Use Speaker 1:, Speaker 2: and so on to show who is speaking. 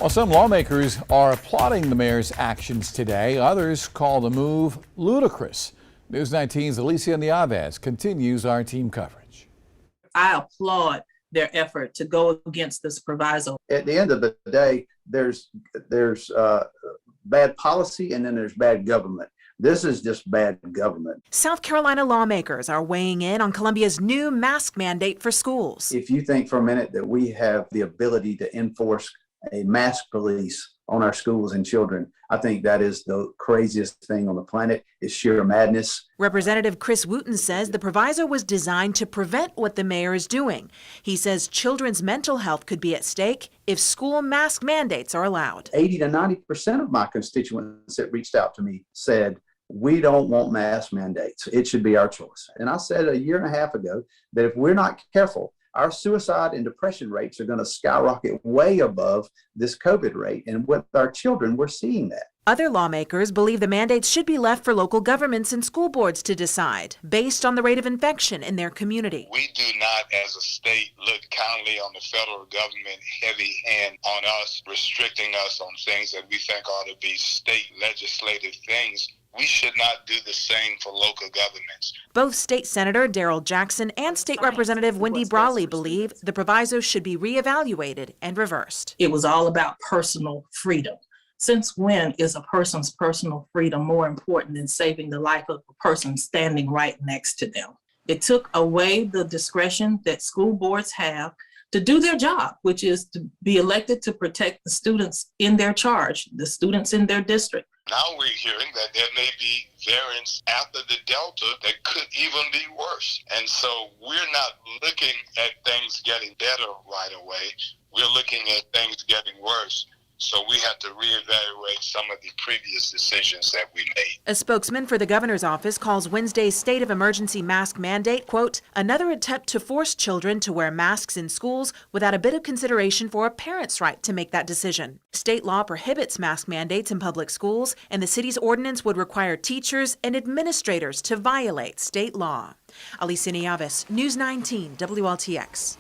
Speaker 1: While some lawmakers are applauding the mayor's actions today, others call the move ludicrous. News 19's Alicia Nieves continues our team coverage.
Speaker 2: I applaud their effort to go against this proviso.
Speaker 3: At the end of the day, there's bad policy and then there's bad government. This is just bad government.
Speaker 4: South Carolina lawmakers are weighing in on Columbia's new mask mandate for schools.
Speaker 3: If you think for a minute that we have the ability to enforce a mask police on our schools and children, I think that is the craziest thing on the planet. It's sheer madness.
Speaker 4: Representative Wooten says the proviso was designed to prevent what the mayor is doing. He says children's mental health could be at stake if school mask mandates are allowed. 80
Speaker 3: to 90% of my constituents that reached out to me said, we don't want mask mandates. It should be our choice. And I said a year and a half ago that if we're not careful, our suicide and depression rates are going to skyrocket way above this COVID rate. And with our children, we're seeing that.
Speaker 4: Other lawmakers believe the mandates should be left for local governments and school boards to decide based on the rate of infection in their community.
Speaker 5: We do not, as a state, look kindly on the federal government heavy hand on us, restricting us on things that we think ought to be state legislative things. We should not do the same for local governments.
Speaker 4: Both State Senator Daryl Jackson and State Representative Wendy Brawley believe the proviso should be reevaluated and reversed.
Speaker 2: It was all about personal freedom. Since when is a person's personal freedom more important than saving the life of a person standing right next to them? It took away the discretion that school boards have to do their job, which is to be elected to protect the students in their charge, the students in their district.
Speaker 5: Now we're hearing that there may be variants after the Delta that could even be worse. And so we're not looking at things getting better right away. We're looking at things getting worse. So we have to reevaluate some of the previous decisions that we made.
Speaker 4: A spokesman for the governor's office calls Wednesday's state of emergency mask mandate, quote, another attempt to force children to wear masks in schools without a bit of consideration for a parent's right to make that decision. State law prohibits mask mandates in public schools, and the city's ordinance would require teachers and administrators to violate state law. Alicia Nieves, News 19, WLTX.